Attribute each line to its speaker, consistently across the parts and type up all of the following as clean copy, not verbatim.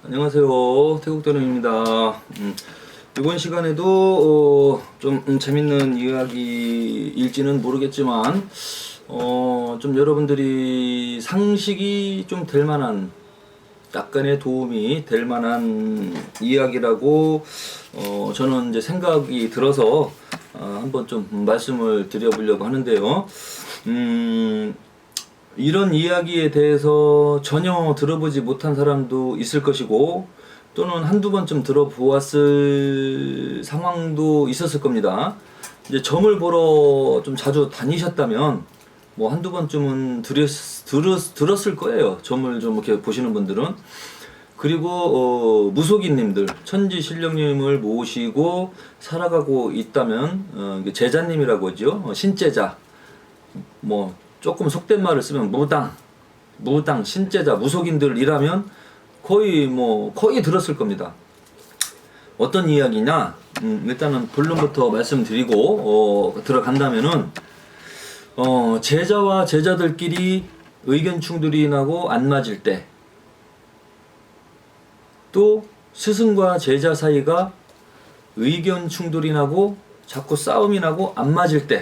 Speaker 1: 안녕하세요. 태국도령입니다. 이번 시간에도 좀 재밌는 이야기일지는 모르겠지만 좀 여러분들이 상식이 좀 될 만한, 약간의 도움이 될 만한 이야기라고 저는 이제 생각이 들어서 한번 좀 말씀을 드려보려고 하는데요. 이런 이야기에 대해서 전혀 들어보지 못한 사람도 있을 것이고, 또는 한두 번쯤 들어보았을 상황도 있었을 겁니다. 이제 점을 보러 좀 자주 다니셨다면 뭐 한두 번쯤은 들었을 거예요. 점을 좀 이렇게 보시는 분들은. 그리고 무속인님들, 천지신령님을 모시고 살아가고 있다면 제자님이라고 하죠. 신제자, 뭐 조금 속된 말을 쓰면 무당, 신제자, 무속인들이라면 거의 들었을 겁니다. 어떤 이야기냐? 일단은 본론부터 말씀드리고 들어간다면은 제자와 제자들끼리 의견 충돌이 나고 안 맞을 때, 또 스승과 제자 사이가 의견 충돌이 나고 자꾸 싸움이 나고 안 맞을 때,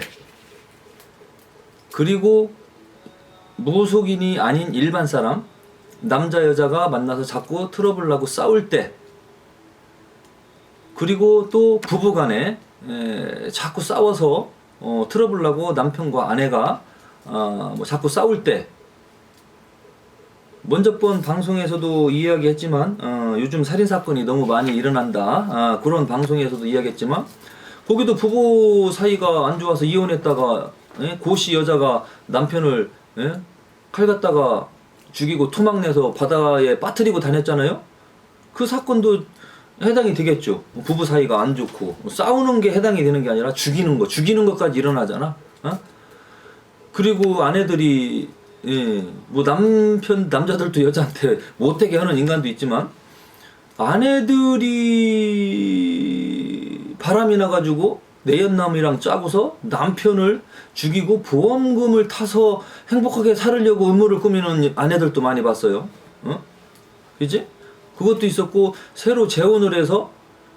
Speaker 1: 그리고 무속인이 아닌 일반 사람, 남자 여자가 만나서 자꾸 트러블 나고 싸울 때, 그리고 또 부부간에 자꾸 싸워서 트러블 나고 남편과 아내가 뭐 자꾸 싸울 때, 먼저 번 방송에서도 이야기했지만 요즘 살인사건이 너무 많이 일어난다, 그런 방송에서도 이야기했지만, 거기도 부부 사이가 안 좋아서 이혼했다가 고시 여자가 남편을 칼 갖다가 죽이고 토막내서 바다에 빠뜨리고 다녔잖아요. 그 사건도 해당이 되겠죠. 부부 사이가 안 좋고 싸우는 게 해당이 되는 게 아니라 죽이는 것까지 일어나잖아. 그리고 아내들이 뭐 남자들도 여자한테 못되게 하는 인간도 있지만, 아내들이 바람이 나가지고 내연남이랑 짜고서 남편을 죽이고 보험금을 타서 행복하게 살으려고 음모를 꾸미는 아내들도 많이 봤어요. 그지? 그것도 있었고, 새로 재혼을 해서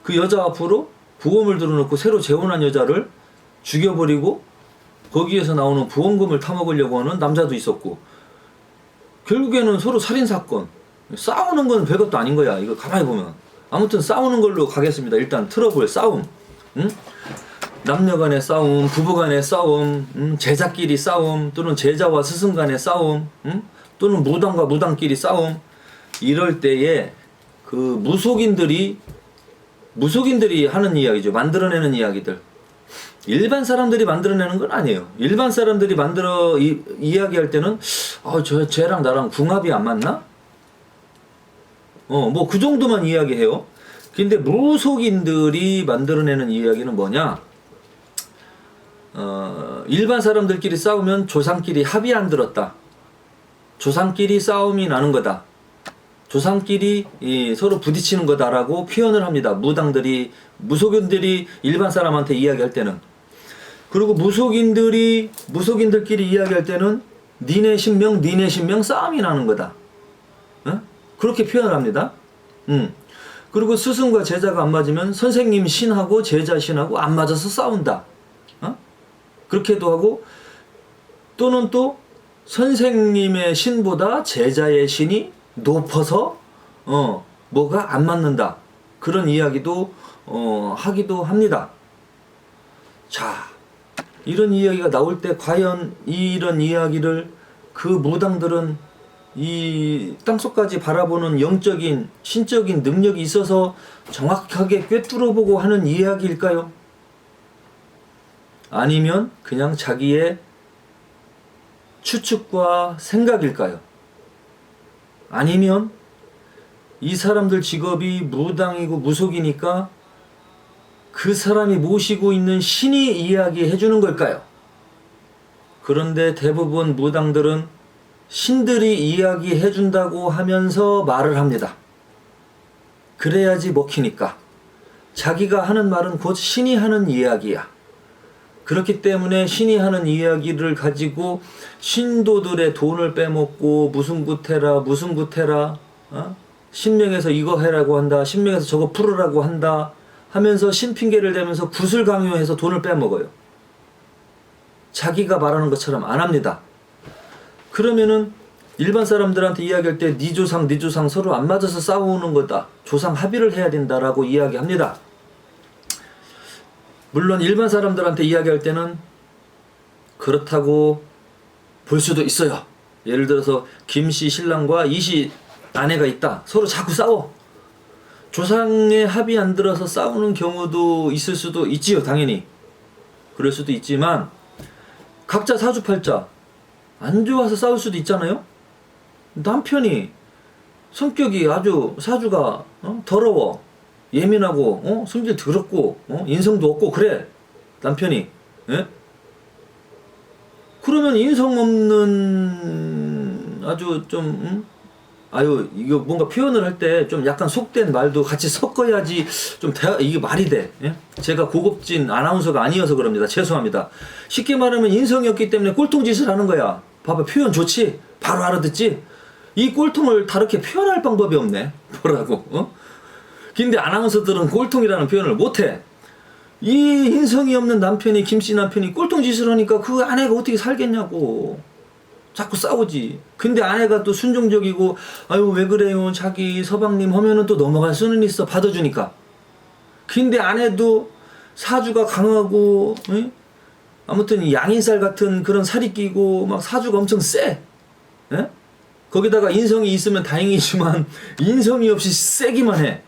Speaker 1: 그 여자 앞으로 보험을 들어놓고 새로 재혼한 여자를 죽여버리고 거기에서 나오는 보험금을 타먹으려고 하는 남자도 있었고, 결국에는 서로 살인사건, 싸우는 건 별것도 아닌 거야. 이거 가만히 보면. 아무튼 싸우는 걸로 가겠습니다. 일단 트러블, 싸움, 남녀 간의 싸움, 부부 간의 싸움, 제자끼리 싸움, 또는 제자와 스승 간의 싸움, 또는 무당과 무당끼리 싸움. 이럴 때에 그 무속인들이 하는 이야기죠. 만들어내는 이야기들. 일반 사람들이 만들어내는 건 아니에요. 일반 사람들이 이야기할 때는 쟤랑 나랑 궁합이 안 맞나? 뭐 그 정도만 이야기해요. 근데 무속인들이 만들어내는 이야기는 뭐냐? 일반 사람들끼리 싸우면 조상끼리 합이 안 들었다, 조상끼리 싸움이 나는 거다, 조상끼리 서로 부딪히는 거다라고 표현을 합니다. 무속인들이 일반 사람한테 이야기할 때는. 그리고 무속인들끼리 이야기할 때는 니네 신명 싸움이 나는 거다, 그렇게 표현을 합니다. 그리고 스승과 제자가 안 맞으면 선생님 신하고 제자 신하고 안 맞아서 싸운다, 그렇게도 하고, 또는 또 선생님의 신보다 제자의 신이 높아서 뭐가 안 맞는다, 그런 이야기도 하기도 합니다. 자, 이런 이야기가 나올 때 과연 이런 이야기를 그 무당들은 이 땅속까지 바라보는 영적인 신적인 능력이 있어서 정확하게 꿰뚫어보고 하는 이야기일까요? 아니면 그냥 자기의 추측과 생각일까요? 아니면 이 사람들 직업이 무당이고 무속이니까 그 사람이 모시고 있는 신이 이야기해 주는 걸까요? 그런데 대부분 무당들은 신들이 이야기해 준다고 하면서 말을 합니다. 그래야지 먹히니까. 자기가 하는 말은 곧 신이 하는 이야기야. 그렇기 때문에 신이 하는 이야기를 가지고 신도들의 돈을 빼먹고 무슨 구태라 신명에서 이거 해라고 한다, 신명에서 저거 풀으라고 한다 하면서 신핑계를 대면서 굿을 강요해서 돈을 빼먹어요. 자기가 말하는 것처럼 안 합니다. 그러면은 일반 사람들한테 이야기할 때 네 조상 서로 안 맞아서 싸우는 거다, 조상 합의를 해야 된다라고 이야기합니다. 물론 일반 사람들한테 이야기할 때는 그렇다고 볼 수도 있어요. 예를 들어서 김씨 신랑과 이씨 아내가 있다, 서로 자꾸 싸워. 조상의 합의 안 들어서 싸우는 경우도 있을 수도 있지요. 당연히 그럴 수도 있지만 각자 사주팔자 안 좋아서 싸울 수도 있잖아요. 남편이 성격이 아주 사주가 더러워, 예민하고 성질 더럽고 인성도 없고 그래, 남편이. 예? 그러면 인성 없는 아주 좀 이거 뭔가 표현을 할 때 좀 약간 속된 말도 같이 섞어야지 좀 이게 말이 돼. 예? 제가 고급진 아나운서가 아니어서 그럽니다. 죄송합니다. 쉽게 말하면 인성이 없기 때문에 꼴통짓을 하는 거야. 봐봐, 표현 좋지? 바로 알아듣지? 이 꼴통을 다르게 표현할 방법이 없네. 뭐라고? 근데 아나운서들은 꼴통이라는 표현을 못해. 이 인성이 없는 남편이, 김씨 남편이 꼴통짓을 하니까 그 아내가 어떻게 살겠냐고. 자꾸 싸우지. 근데 아내가 또 순종적이고 아유 왜 그래요 자기 서방님 하면은 또 넘어갈 수는 있어, 받아주니까. 근데 아내도 사주가 강하고 아무튼 양인살 같은 그런 살이 끼고 막 사주가 엄청 세. 예? 거기다가 인성이 있으면 다행이지만 인성이 없이 세기만 해.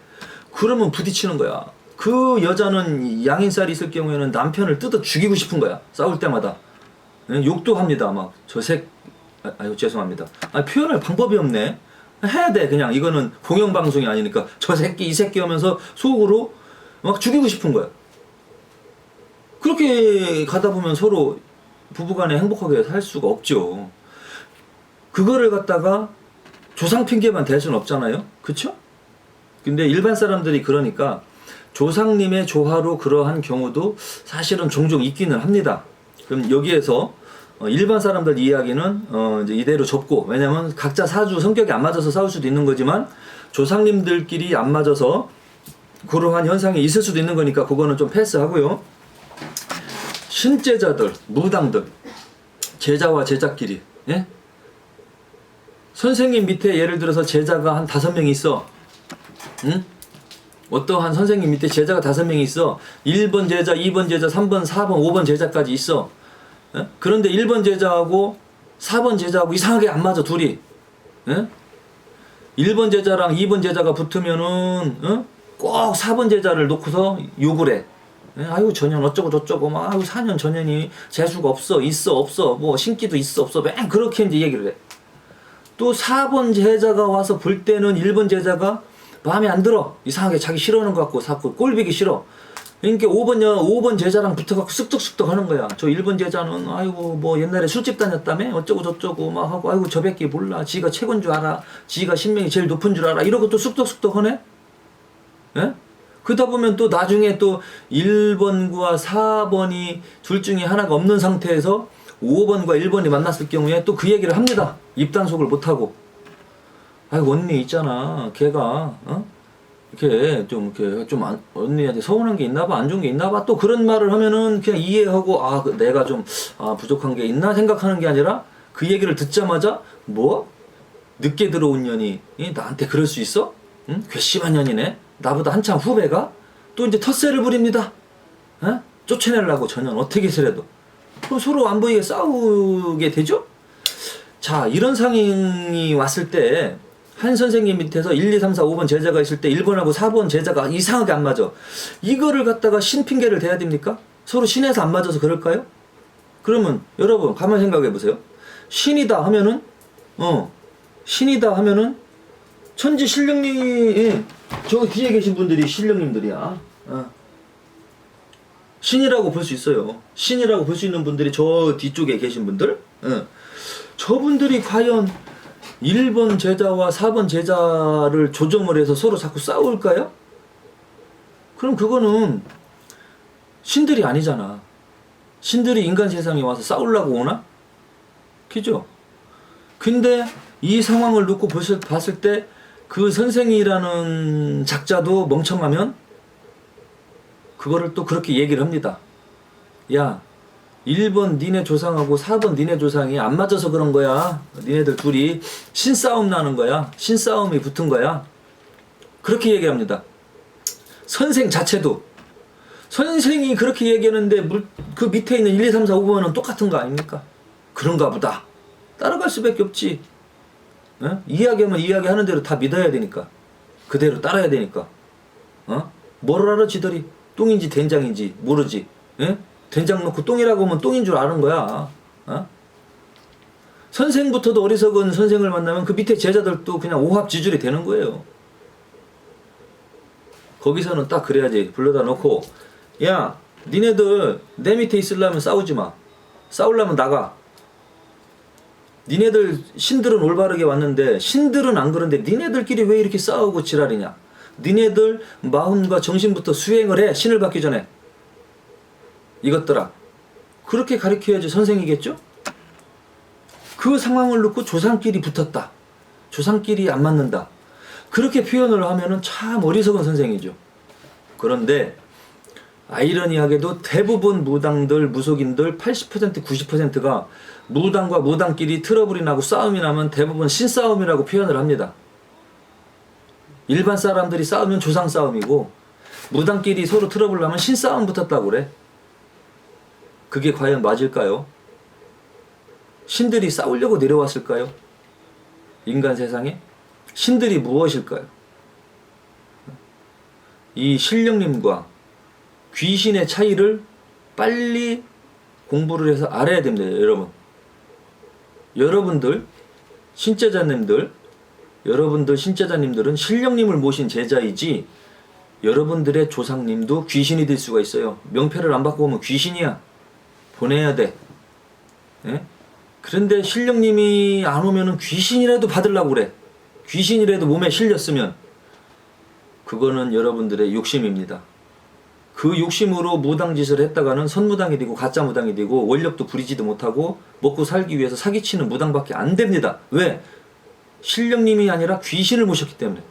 Speaker 1: 그러면 부딪히는 거야. 그 여자는 양인살이 있을 경우에는 남편을 뜯어 죽이고 싶은 거야. 싸울 때마다. 욕도 합니다. 막 아유 죄송합니다. 표현할 방법이 없네. 해야 돼. 그냥 이거는 공영방송이 아니니까 저 새끼 이 새끼 하면서 속으로 막 죽이고 싶은 거야. 그렇게 가다 보면 서로 부부간에 행복하게 살 수가 없죠. 그거를 갖다가 조상 핑계만 댈 수는 없잖아요. 그쵸? 근데 일반 사람들이 그러니까 조상님의 조화로 그러한 경우도 사실은 종종 있기는 합니다. 그럼 여기에서 일반 사람들 이야기는 이제 이대로 접고, 왜냐면 각자 사주 성격이 안 맞아서 싸울 수도 있는 거지만 조상님들끼리 안 맞아서 그러한 현상이 있을 수도 있는 거니까 그거는 좀 패스하고요. 신제자들, 무당들, 제자와 제자끼리, 예? 선생님 밑에 예를 들어서 제자가 한 5명이 있어. 응? 어떠한 선생님 밑에 제자가 5명이 있어. 1번 제자, 2번 제자, 3번, 4번, 5번 제자까지 있어. 예? 그런데 1번 제자하고 4번 제자하고 이상하게 안 맞아, 둘이. 예? 1번 제자랑 2번 제자가 붙으면은 꼭 4번 제자를 놓고서 욕을 해. 예? 아유 전년 어쩌고 저쩌고 막 아유 4년 전년이 재수가 없어, 있어, 없어, 뭐 신기도 있어, 없어, 맨 그렇게 이제 얘기를 해. 또 4번 제자가 와서 볼 때는 1번 제자가 마음에 안 들어. 이상하게 자기 싫어하는 것 같고 자꾸 꼴보기 싫어. 그러니까 5번 제자랑 붙어갖고 쑥덕쑥덕 하는 거야. 저 1번 제자는 아이고 뭐 옛날에 술집 다녔다며 어쩌고 저쩌고 막 하고 아이고 저 새끼 몰라. 지가 최고인 줄 알아. 지가 신명이 제일 높은 줄 알아. 이러고 또 쑥덕쑥덕 하네. 예? 그러다 보면 또 나중에 또 1번과 4번이 둘 중에 하나가 없는 상태에서 5번과 1번이 만났을 경우에 또 그 얘기를 합니다. 입단속을 못하고. 아이고 언니 있잖아. 걔가 이렇게 좀 언니한테 서운한 게 있나 봐, 안 좋은 게 있나 봐. 또 그런 말을 하면은 그냥 이해하고 내가 좀 부족한 게 있나 생각하는 게 아니라 그 얘기를 듣자마자 뭐? 늦게 들어온 년이 나한테 그럴 수 있어? 응? 괘씸한 년이네. 나보다 한참 후배가 또 이제 텃세를 부립니다. 쫓아내려고 전혀 어떻게 해서라도. 그럼 서로 안 보이게 싸우게 되죠? 자, 이런 상황이 왔을 때 한 선생님 밑에서 1, 2, 3, 4, 5번 제자가 있을 때 1번하고 4번 제자가 이상하게 안 맞아. 이거를 갖다가 신 핑계를 대야 됩니까? 서로 신에서 안 맞아서 그럴까요? 그러면 여러분 가만히 생각해 보세요. 신이다 하면은 신이다 하면은 천지 신령님, 저 뒤에 계신 분들이 신령님들이야. 신이라고 볼 수 있어요. 신이라고 볼 수 있는 분들이 저 뒤쪽에 계신 분들. 저분들이 과연 1번 제자와 4번 제자를 조정을 해서 서로 자꾸 싸울까요? 그럼 그거는 신들이 아니잖아. 신들이 인간 세상에 와서 싸우려고 오나? 그죠? 근데 이 상황을 놓고 봤을 때 그 선생이라는 작자도 멍청하면 그거를 또 그렇게 얘기를 합니다. 야, 1번 니네 조상하고 4번 니네 조상이 안 맞아서 그런 거야. 니네들 둘이 신싸움 나는 거야. 신싸움이 붙은 거야. 그렇게 얘기합니다. 선생 자체도. 선생이 그렇게 얘기하는데 그 밑에 있는 1, 2, 3, 4, 5번은 똑같은 거 아닙니까? 그런가 보다. 따라갈 수밖에 없지. 어? 이야기하면 이야기하는 대로 다 믿어야 되니까. 그대로 따라야 되니까. 어? 뭘 알아 지들이? 똥인지 된장인지 모르지. 예? 된장 넣고 똥이라고 하면 똥인 줄 아는 거야. 어? 선생부터도 어리석은 선생을 만나면 그 밑에 제자들도 그냥 오합지졸이 되는 거예요. 거기서는 딱 그래야지. 불러다 놓고 야, 니네들 내 밑에 있으려면 싸우지 마. 싸우려면 나가. 니네들 신들은 올바르게 왔는데 신들은 안 그런데 니네들끼리 왜 이렇게 싸우고 지랄이냐. 니네들 마음과 정신부터 수행을 해. 신을 받기 전에. 이것들아. 그렇게 가르쳐야지 선생이겠죠? 그 상황을 놓고 조상끼리 붙었다. 조상끼리 안 맞는다. 그렇게 표현을 하면은 참 어리석은 선생이죠. 그런데 아이러니하게도 대부분 무당들, 무속인들 80%, 90%가 무당과 무당끼리 트러블이 나고 싸움이 나면 대부분 신싸움이라고 표현을 합니다. 일반 사람들이 싸우면 조상 싸움이고 무당끼리 서로 트러블 나면 신싸움 붙었다고 그래. 그게 과연 맞을까요? 신들이 싸우려고 내려왔을까요? 인간 세상에? 신들이 무엇일까요? 이 신령님과 귀신의 차이를 빨리 공부를 해서 알아야 됩니다. 여러분들 신제자님들은 신령님을 모신 제자이지 여러분들의 조상님도 귀신이 될 수가 있어요. 명패를 안 받고 오면 귀신이야. 보내야 돼. 예? 그런데 신령님이 안 오면은 귀신이라도 받으려고 그래. 귀신이라도 몸에 실렸으면 그거는 여러분들의 욕심입니다. 그 욕심으로 무당짓을 했다가는 선무당이 되고 가짜 무당이 되고 원력도 부리지도 못하고 먹고 살기 위해서 사기치는 무당밖에 안 됩니다. 왜? 신령님이 아니라 귀신을 모셨기 때문에.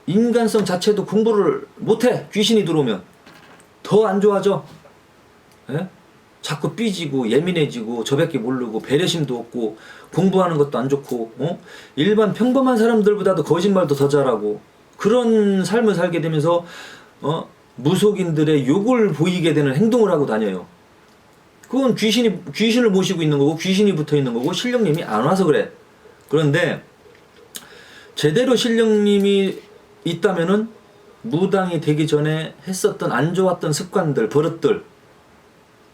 Speaker 1: 인간성 자체도 공부를 못해. 귀신이 들어오면 더 안 좋아져. 예? 자꾸 삐지고 예민해지고 저밖에 모르고 배려심도 없고 공부하는 것도 안 좋고 일반 평범한 사람들보다도 거짓말도 더 잘하고 그런 삶을 살게 되면서 무속인들의 욕을 보이게 되는 행동을 하고 다녀요. 그건 귀신을 모시고 있는 거고 귀신이 붙어 있는 거고 신령님이 안 와서 그래. 그런데 제대로 신령님이 있다면은 무당이 되기 전에 했었던 안 좋았던 습관들, 버릇들,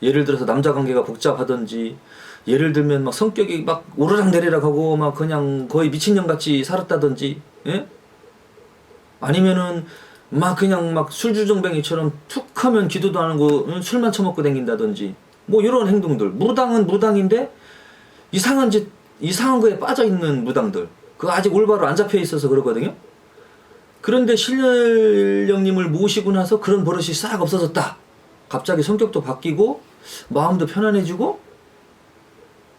Speaker 1: 예를 들어서 남자 관계가 복잡하든지 예를 들면 막 성격이 막 오르락내리락 하고 막 그냥 거의 미친년같이 살았다든지 예? 아니면은 막 그냥 막 술주정뱅이처럼 툭 하면 기도도 안 하고 술만 처먹고 댕긴다든지 뭐 이런 행동들. 무당은 무당인데 이상한 거에 빠져있는 무당들. 그거 아직 올바로 안 잡혀 있어서 그러거든요. 그런데 신령님을 모시고 나서 그런 버릇이 싹 없어졌다. 갑자기 성격도 바뀌고 마음도 편안해지고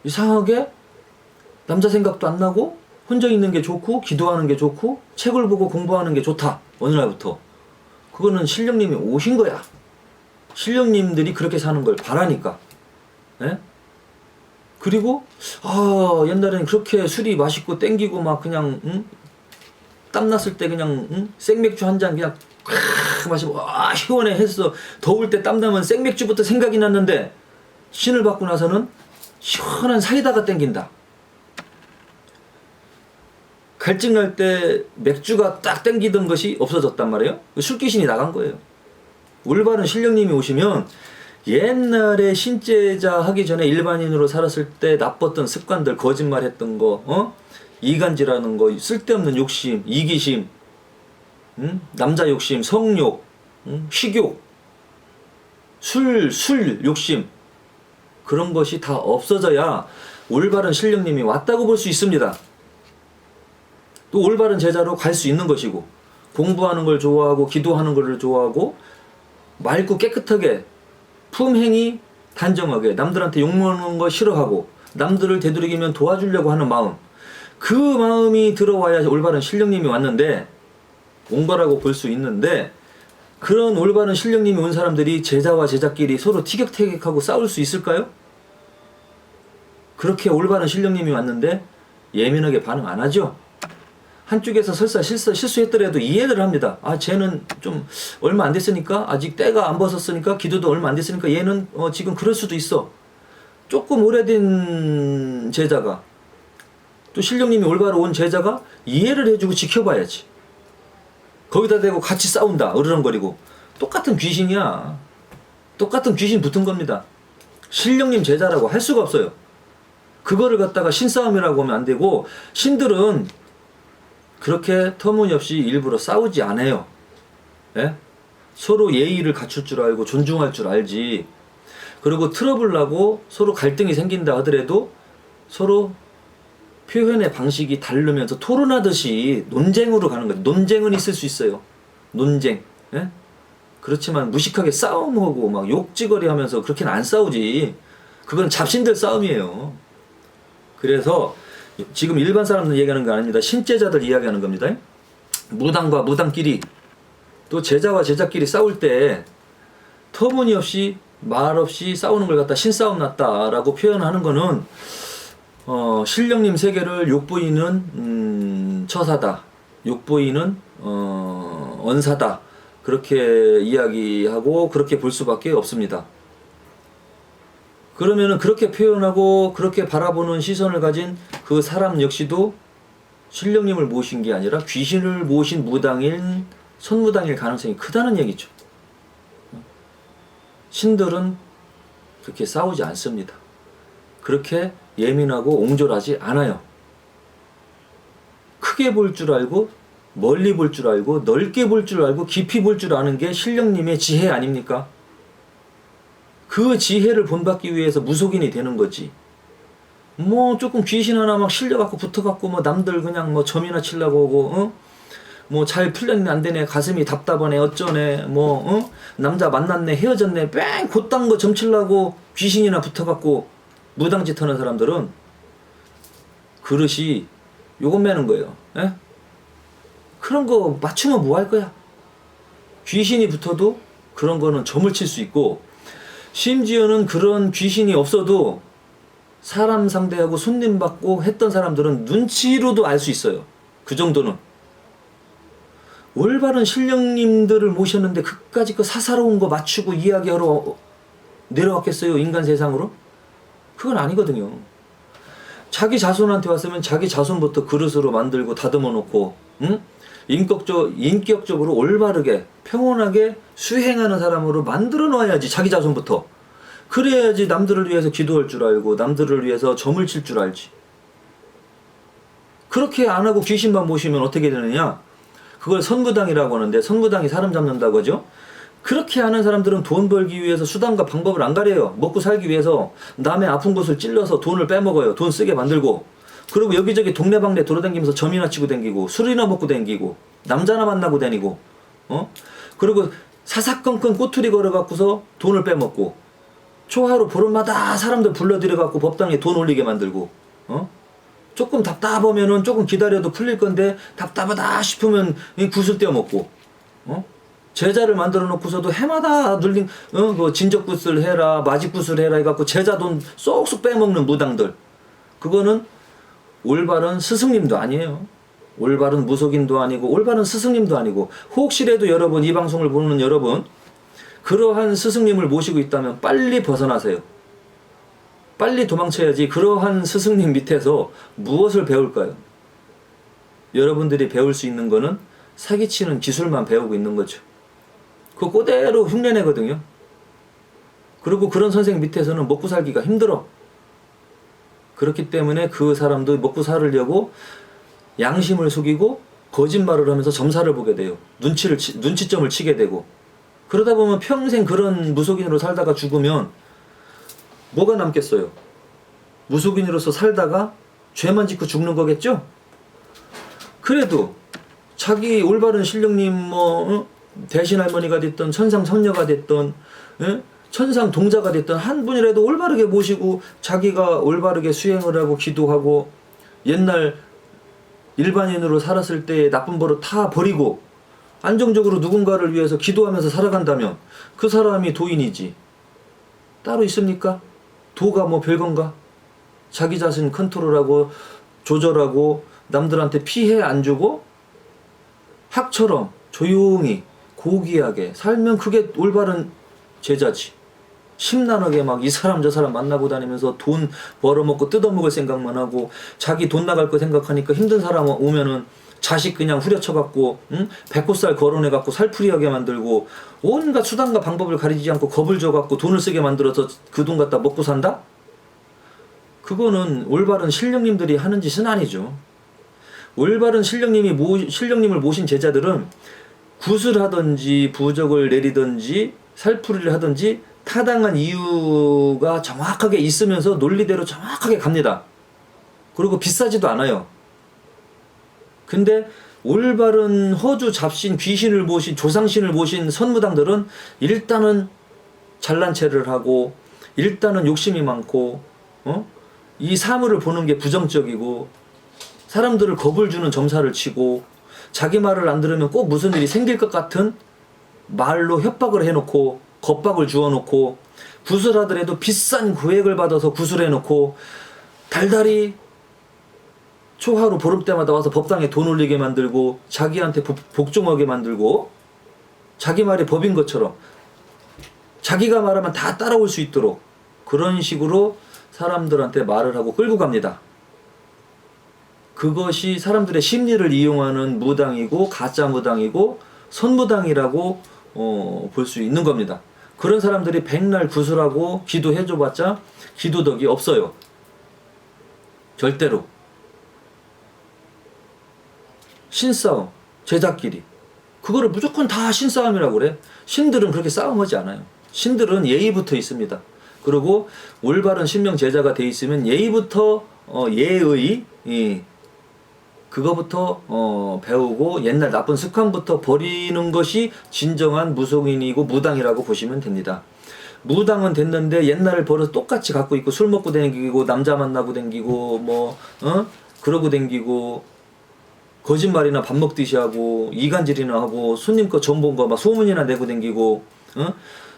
Speaker 1: 이상하게 남자 생각도 안 나고 혼자 있는 게 좋고 기도하는 게 좋고 책을 보고 공부하는 게 좋다. 어느 날부터. 그거는 신령님이 오신 거야. 신령님들이 그렇게 사는 걸 바라니까. 예? 그리고 옛날에는 그렇게 술이 맛있고 땡기고 막 그냥 땀났을 때 그냥 생맥주 한 잔 그냥 마시고 시원해 했어. 더울 때 땀나면 생맥주부터 생각이 났는데 신을 받고 나서는 시원한 사이다가 땡긴다. 갈증 날 때 맥주가 딱 땡기던 것이 없어졌단 말이에요. 술귀신이 나간 거예요. 올바른 신령님이 오시면 옛날에 신제자 하기 전에 일반인으로 살았을 때 나빴던 습관들, 거짓말했던 거, 이간질하는 거, 쓸데없는 욕심, 이기심, 남자 욕심, 성욕, 식욕, 술 욕심, 그런 것이 다 없어져야 올바른 신령님이 왔다고 볼 수 있습니다. 또 올바른 제자로 갈 수 있는 것이고, 공부하는 걸 좋아하고 기도하는 걸 좋아하고 맑고 깨끗하게 품행이 단정하게 남들한테 욕먹는 거 싫어하고 남들을 되도록이면 도와주려고 하는 마음, 그 마음이 들어와야 올바른 신령님이 왔는데 온 거라고 볼 수 있는데, 그런 올바른 신령님이 온 사람들이 제자와 제자끼리 서로 티격태격하고 싸울 수 있을까요? 그렇게 올바른 신령님이 왔는데 예민하게 반응 안 하죠. 한쪽에서 설사 실수했더라도 이해를 합니다. 아, 쟤는 좀 얼마 안 됐으니까, 아직 때가 안 벗었으니까, 기도도 얼마 안 됐으니까 얘는 지금 그럴 수도 있어. 조금 오래된 제자가, 또 신령님이 올바로 온 제자가 이해를 해주고 지켜봐야지. 거기다 대고 같이 싸운다 으르렁거리고, 똑같은 귀신이야. 똑같은 귀신 붙은 겁니다. 신령님 제자라고 할 수가 없어요. 그거를 갖다가 신싸움이라고 하면 안 되고, 신들은 그렇게 터무니없이 일부러 싸우지 않아요. 예? 서로 예의를 갖출 줄 알고 존중할 줄 알지. 그리고 트러블 나고 서로 갈등이 생긴다 하더라도 서로 표현의 방식이 다르면서 토론하듯이 논쟁으로 가는 거예요. 논쟁은 있을 수 있어요. 논쟁. 예? 그렇지만 무식하게 싸움하고 막 욕지거리 하면서 그렇게는 안 싸우지. 그건 잡신들 싸움이에요. 그래서 지금 일반 사람들 얘기하는 거 아닙니다. 신제자들 이야기하는 겁니다. 무당과 무당끼리, 또 제자와 제자끼리 싸울 때 터무니없이 말없이 싸우는 걸 갖다 신싸움 났다라고 표현하는 거는 신령님 세계를 욕보이는 처사다, 욕보이는 언사다, 그렇게 이야기하고 그렇게 볼 수밖에 없습니다. 그러면은 그렇게 표현하고 그렇게 바라보는 시선을 가진 그 사람 역시도 신령님을 모신 게 아니라 귀신을 모신 무당인 선무당일 가능성이 크다는 얘기죠. 신들은 그렇게 싸우지 않습니다. 그렇게 예민하고 옹졸하지 않아요. 크게 볼 줄 알고, 멀리 볼 줄 알고, 넓게 볼 줄 알고, 깊이 볼 줄 아는 게 신령님의 지혜 아닙니까? 그 지혜를 본받기 위해서 무속인이 되는 거지. 뭐 조금 귀신 하나 막 실려갖고 붙어갖고 뭐 남들 그냥 뭐 점이나 치려고 오고, 뭐 잘 풀렸네 안 되네, 가슴이 답답하네 어쩌네, 뭐 남자 만났네 헤어졌네, 뺑 곧단 거 점치려고 귀신이나 붙어갖고 무당짓 하는 사람들은 그릇이 요것 매는 거예요. 에? 그런 거 맞추면 뭐 할 거야? 귀신이 붙어도 그런 거는 점을 칠 수 있고, 심지어는 그런 귀신이 없어도 사람 상대하고 손님 받고 했던 사람들은 눈치로도 알 수 있어요. 그 정도는. 올바른 신령님들을 모셨는데 그까짓 거 사사로운 거 맞추고 이야기하러 내려왔겠어요? 인간 세상으로? 그건 아니거든요. 자기 자손한테 왔으면 자기 자손부터 그릇으로 만들고 다듬어 놓고, 응? 인격적으로 올바르게 평온하게 수행하는 사람으로 만들어 놔야지, 자기 자손부터. 그래야지 남들을 위해서 기도할 줄 알고 남들을 위해서 점을 칠 줄 알지. 그렇게 안 하고 귀신만 모시면 어떻게 되느냐? 그걸 선무당이라고 하는데, 선무당이 사람 잡는다고 하죠. 그렇게 하는 사람들은 돈 벌기 위해서 수단과 방법을 안 가려요. 먹고 살기 위해서 남의 아픈 곳을 찔러서 돈을 빼먹어요. 돈 쓰게 만들고. 그리고 여기저기 동네방네 돌아다니면서 점이나 치고 다니고, 술이나 먹고 다니고, 남자나 만나고 다니고, 그리고 사사건건 꼬투리 걸어갖고서 돈을 빼먹고, 초하루 보름마다 사람들 불러들여갖고 법당에 돈 올리게 만들고, 조금 답답하면은 조금 기다려도 풀릴 건데 답답하다 싶으면 구슬 떼어먹고, 제자를 만들어 놓고서도 해마다 눌린 그 진적구슬 해라, 마직구슬 해라 해갖고 제자 돈 쏙쏙 빼먹는 무당들. 그거는 올바른 스승님도 아니에요. 올바른 무속인도 아니고 올바른 스승님도 아니고. 혹시라도 여러분, 이 방송을 보는 여러분, 그러한 스승님을 모시고 있다면 빨리 벗어나세요. 빨리 도망쳐야지. 그러한 스승님 밑에서 무엇을 배울까요? 여러분들이 배울 수 있는 거는 사기치는 기술만 배우고 있는 거죠. 그거 그대로 흉내내거든요. 그리고 그런 선생 밑에서는 먹고 살기가 힘들어. 그렇기 때문에 그 사람도 먹고 살으려고 양심을 속이고 거짓말을 하면서 점사를 보게 돼요. 눈치점을 치게 되고. 그러다 보면 평생 그런 무속인으로 살다가 죽으면 뭐가 남겠어요? 무속인으로서 살다가 죄만 짓고 죽는 거겠죠? 그래도 자기 올바른 신령님 대신 할머니가 됐던, 천상 선녀가 됐던, 천상 동자가 됐던 한 분이라도 올바르게 모시고 자기가 올바르게 수행을 하고 기도하고, 옛날 일반인으로 살았을 때의 나쁜 버릇 다 버리고 안정적으로 누군가를 위해서 기도하면서 살아간다면 그 사람이 도인이지. 따로 있습니까? 도가 뭐 별건가? 자기 자신 컨트롤하고 조절하고 남들한테 피해 안 주고 학처럼 조용히 고귀하게 살면 그게 올바른 제자지. 심란하게 막 이 사람 저 사람 만나고 다니면서 돈 벌어먹고 뜯어먹을 생각만 하고 자기 돈 나갈 거 생각하니까 힘든 사람 오면은 자식 그냥 후려쳐갖고 배꼽살 거론해갖고 살풀이하게 만들고 온갖 수단과 방법을 가리지 않고 겁을 줘갖고 돈을 쓰게 만들어서 그 돈 갖다 먹고 산다? 그거는 올바른 신령님들이 하는 짓은 아니죠. 올바른 신령님을 모신 제자들은 구슬하든지 부적을 내리든지 살풀이를 하든지 타당한 이유가 정확하게 있으면서 논리대로 정확하게 갑니다. 그리고 비싸지도 않아요. 근데 올바른 허주 잡신 귀신을 모신 조상신을 모신 선무당들은 일단은 잘난 체를 하고 일단은 욕심이 많고 이 사물을 보는 게 부정적이고 사람들을 겁을 주는 점사를 치고 자기 말을 안 들으면 꼭 무슨 일이 생길 것 같은 말로 협박을 해놓고 겁박을 주어놓고 구슬하더라도 비싼 구액을 받아서 구슬해놓고 달달이 초하루 보름 때마다 와서 법당에 돈 올리게 만들고 자기한테 복종하게 만들고 자기 말이 법인 것처럼 자기가 말하면 다 따라올 수 있도록 그런 식으로 사람들한테 말을 하고 끌고 갑니다. 그것이 사람들의 심리를 이용하는 무당이고 가짜 무당이고 선무당이라고 볼 수 있는 겁니다. 그런 사람들이 백날 구슬하고 기도해줘봤자 기도덕이 없어요. 절대로. 신싸움, 제자끼리. 그거를 무조건 다 신싸움이라고 그래. 신들은 그렇게 싸움하지 않아요. 신들은 예의부터 있습니다. 그리고 올바른 신명 제자가 돼 있으면 예의부터 예의 그거부터 배우고 옛날 나쁜 습관부터 버리는 것이 진정한 무속인이고 무당이라고 보시면 됩니다. 무당은 됐는데 옛날을 버려서 똑같이 갖고 있고 술 먹고 댕기고 남자 만나고 댕기고 그러고 댕기고 거짓말이나 밥 먹듯이 하고 이간질이나 하고 손님 거 전 본 거 막 소문이나 내고 댕기고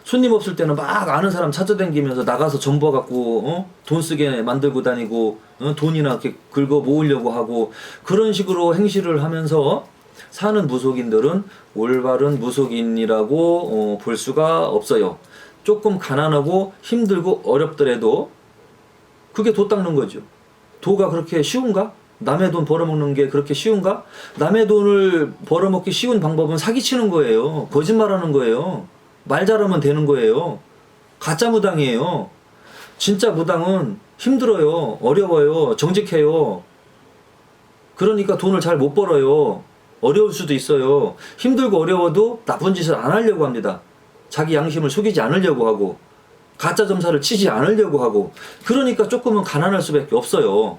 Speaker 1: 손님 없을 때는 막 아는 사람 찾아다니면서 나가서 전부해갖고 돈 쓰게 만들고 다니고 돈이나 이렇게 긁어 모으려고 하고 그런 식으로 행실을 하면서 사는 무속인들은 올바른 무속인이라고 볼 수가 없어요. 조금 가난하고 힘들고 어렵더라도 그게 도 닦는 거죠. 도가 그렇게 쉬운가? 남의 돈 벌어먹는 게 그렇게 쉬운가? 남의 돈을 벌어먹기 쉬운 방법은 사기치는 거예요. 거짓말하는 거예요. 말 잘하면 되는 거예요. 가짜 무당이에요. 진짜 무당은 힘들어요. 어려워요. 정직해요. 그러니까 돈을 잘 못 벌어요. 어려울 수도 있어요. 힘들고 어려워도 나쁜 짓을 안 하려고 합니다. 자기 양심을 속이지 않으려고 하고 가짜 점사를 치지 않으려고 하고 그러니까 조금은 가난할 수밖에 없어요.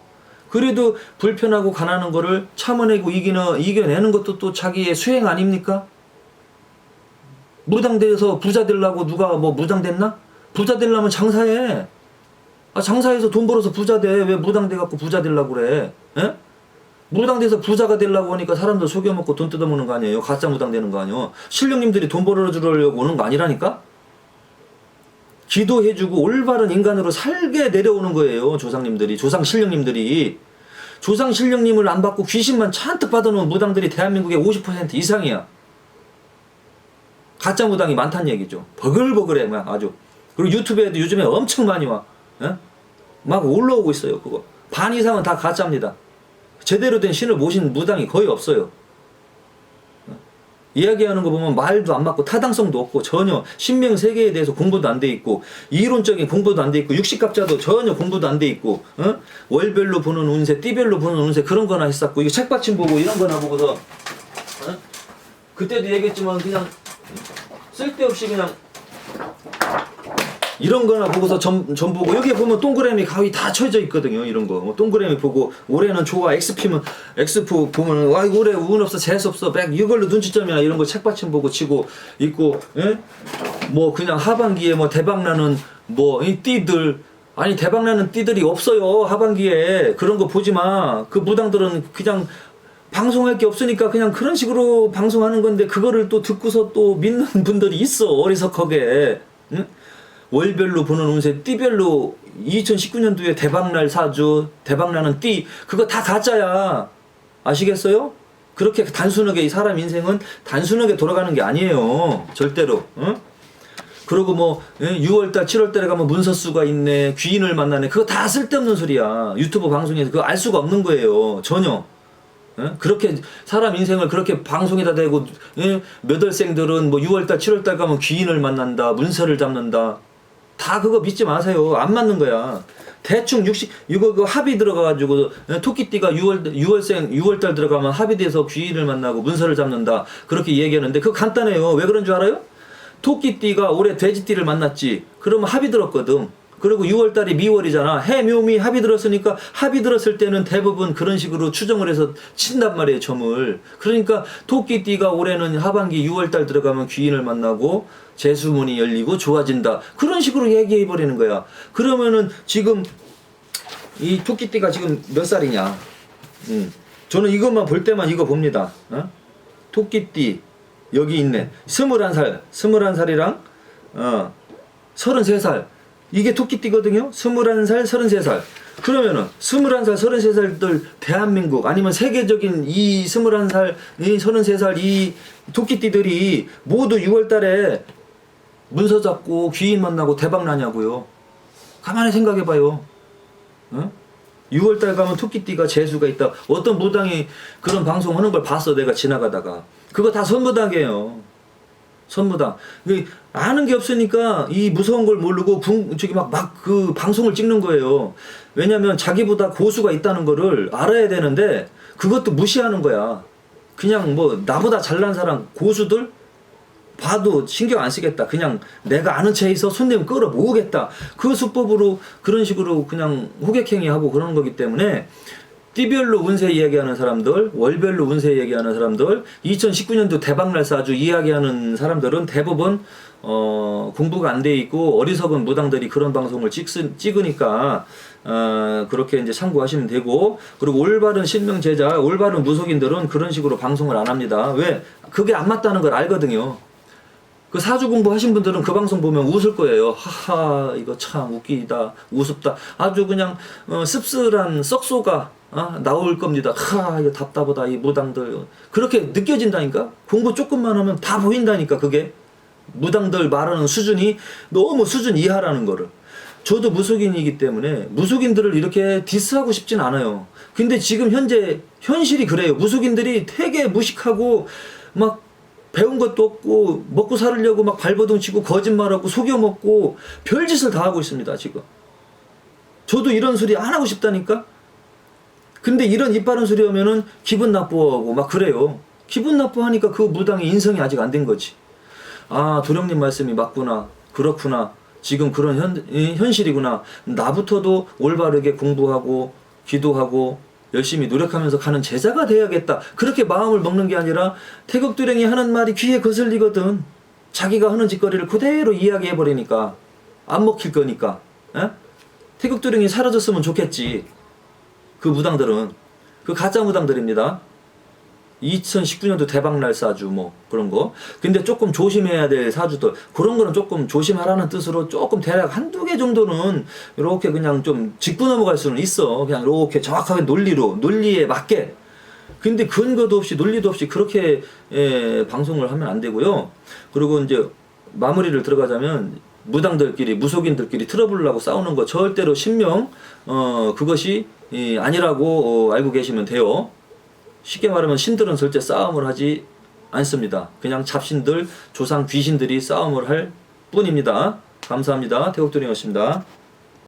Speaker 1: 그래도 불편하고 가난한 거를 참아내고 이겨내는 것도 또 자기의 수행 아닙니까? 무당 돼서 부자 되려고 누가 뭐 무당 됐나? 부자 되려면 장사해. 장사해서 돈 벌어서 부자 돼. 왜 무당 돼갖고 부자 되려고 그래? 에? 무당 돼서 부자가 되려고 하니까 사람들 속여먹고 돈 뜯어먹는 거 아니에요? 가짜 무당 되는 거 아니에요? 신령님들이 돈 벌어주려고 오는 거 아니라니까? 기도해주고 올바른 인간으로 살게 내려오는 거예요. 조상님들이, 조상 신령님들이. 조상 신령님을 안 받고 귀신만 잔뜩 받아놓은 무당들이 대한민국의 50% 이상이야. 가짜 무당이 많다는 얘기죠. 버글버글해 막 아주. 그리고 유튜브에도 요즘에 엄청 많이 와. 에? 막 올라오고 있어요. 그거 반 이상은 다 가짜입니다. 제대로 된 신을 모신 무당이 거의 없어요. 이야기하는 거 보면 말도 안 맞고 타당성도 없고 전혀 신명 세계에 대해서 공부도 안 돼 있고 이론적인 공부도 안 돼 있고 육식갑자도 전혀 공부도 안 돼 있고 월별로 보는 운세, 띠별로 보는 운세 그런 거나 했었고 이거 책받침 보고 이런 거나 보고서 그때도 얘기했지만 그냥 쓸데없이 그냥 이런 거나 보고서 점 보고 여기 보면 동그라미 가위 다 쳐져 있거든요. 이런 거 동그라미 보고 올해는 좋아 엑스피면 엑스프 보면 와 올해 운 없어 재수 없어 백 이걸로 눈치점이나 이런 거 책받침 보고 치고 있고 뭐 그냥 하반기에 뭐 대박나는 뭐 이 띠들 아니 대박나는 띠들이 없어요. 하반기에 그런 거 보지 마. 그 무당들은 그냥 방송할 게 없으니까 그냥 그런 식으로 방송하는 건데 그거를 또 듣고서 또 믿는 분들이 있어. 어리석하게. 응? 월별로 보는 운세, 띠별로 2019년도에 대박날 사주, 대박나는 띠, 그거 다 가짜야. 아시겠어요? 그렇게 단순하게 이 사람 인생은 단순하게 돌아가는 게 아니에요. 절대로. 응? 그리고 뭐 6월달 7월달에 가면 문서수가 있네, 귀인을 만나네, 그거 다 쓸데없는 소리야. 유튜브 방송에서 그거 알 수가 없는 거예요. 전혀. 그렇게 사람 인생을 그렇게 방송에다 대고 몇 월생들은 뭐 6월달 7월달 가면 귀인을 만난다, 문서를 잡는다, 다 그거 믿지 마세요. 안 맞는 거야. 대충 이거 그 합이 들어가가지고 토끼띠가 6월달 들어가면 합이 돼서 귀인을 만나고 문서를 잡는다, 그렇게 얘기하는데 그거 간단해요. 왜 그런 줄 알아요? 토끼띠가 올해 돼지띠를 만났지. 그러면 합이 들었거든. 그리고 6월달이 미월이잖아. 해묘미 합이 들었으니까 합이 들었을 때는 대부분 그런 식으로 추정을 해서 친단 말이에요, 점을. 그러니까 토끼띠가 올해는 하반기 6월달 들어가면 귀인을 만나고 재수문이 열리고 좋아진다, 그런 식으로 얘기해 버리는 거야. 그러면은 지금 이 토끼띠가 지금 몇 살이냐? 저는 이것만 볼 때만 이거 봅니다. 토끼띠 여기 있네. 21살, 21살이랑 33살. 이게 토끼띠거든요. 21살, 33살. 그러면은 21살, 33살들 대한민국 아니면 세계적인 이 21살, 이 33살 이 토끼띠들이 모두 6월달에 문서 잡고 귀인 만나고 대박 나냐고요. 가만히 생각해봐요. 6월달 가면 토끼띠가 재수가 있다. 어떤 무당이 그런 방송 하는 걸 봤어, 내가 지나가다가. 그거 다 선무당이에요. 선무당. 아는 게 없으니까 이 무서운 걸 모르고 저기 막 그 방송을 찍는 거예요. 왜냐면 자기보다 고수가 있다는 거를 알아야 되는데 그것도 무시하는 거야. 그냥 뭐 나보다 잘난 사람 고수들 봐도 신경 안 쓰겠다. 그냥 내가 아는 체에서 손님 끌어 모으겠다. 그 수법으로 그런 식으로 그냥 호객행위하고 그러는 거기 때문에 띠별로 운세 이야기하는 사람들, 월별로 운세 이야기하는 사람들, 2019년도 대박날 사주 이야기하는 사람들은 대부분 공부가 안 돼 있고 어리석은 무당들이 그런 방송을 찍으니까 그렇게 이제 참고하시면 되고, 그리고 올바른 신명 제자, 올바른 무속인들은 그런 식으로 방송을 안 합니다. 왜? 그게 안 맞다는 걸 알거든요. 그 사주 공부하신 분들은 그 방송 보면 웃을 거예요. 하하, 이거 참 웃기다, 우습다. 아주 그냥 씁쓸한 썩소가 나올 겁니다. 이거 답답하다, 이 무당들. 그렇게 느껴진다니까? 공부 조금만 하면 다 보인다니까, 그게. 무당들 말하는 수준이 너무 수준 이하라는 거를. 저도 무속인이기 때문에 무속인들을 이렇게 디스하고 싶진 않아요. 근데 지금 현재 현실이 그래요. 무속인들이 되게 무식하고 막 배운 것도 없고 먹고 살으려고 막 발버둥 치고 거짓말하고 속여먹고 별짓을 다 하고 있습니다, 지금. 저도 이런 소리 안 하고 싶다니까? 근데 이런 이빠른 소리 하면은 기분 나쁘고 막 그래요. 기분 나쁘하니까 그 무당의 인성이 아직 안 된 거지. 아, 도령님 말씀이 맞구나. 그렇구나. 지금 그런 현실이구나. 나부터도 올바르게 공부하고 기도하고 열심히 노력하면서 가는 제자가 돼야겠다. 그렇게 마음을 먹는 게 아니라 태극도령이 하는 말이 귀에 거슬리거든. 자기가 하는 짓거리를 그대로 이야기해버리니까 안 먹힐 거니까. 태극도령이 사라졌으면 좋겠지. 그 무당들은. 그 가짜 무당들입니다. 2019년도 대박날 사주 뭐 그런 거. 근데 조금 조심해야 될 사주들, 그런 거는 조금 조심하라는 뜻으로 조금 대략 한두 개 정도는 이렇게 그냥 좀 짚고 넘어갈 수는 있어. 그냥 이렇게 정확하게 논리에 맞게. 근데 근거도 없이 논리도 없이 그렇게 방송을 하면 안 되고요. 그리고 이제 마무리를 들어가자면 무당들끼리 무속인들끼리 트러블을 하고 싸우는 거 절대로 신명 그것이 아니라고 알고 계시면 돼요. 쉽게 말하면 신들은 절대 싸움을 하지 않습니다. 그냥 잡신들, 조상 귀신들이 싸움을 할 뿐입니다. 감사합니다. 태국도령이었습니다.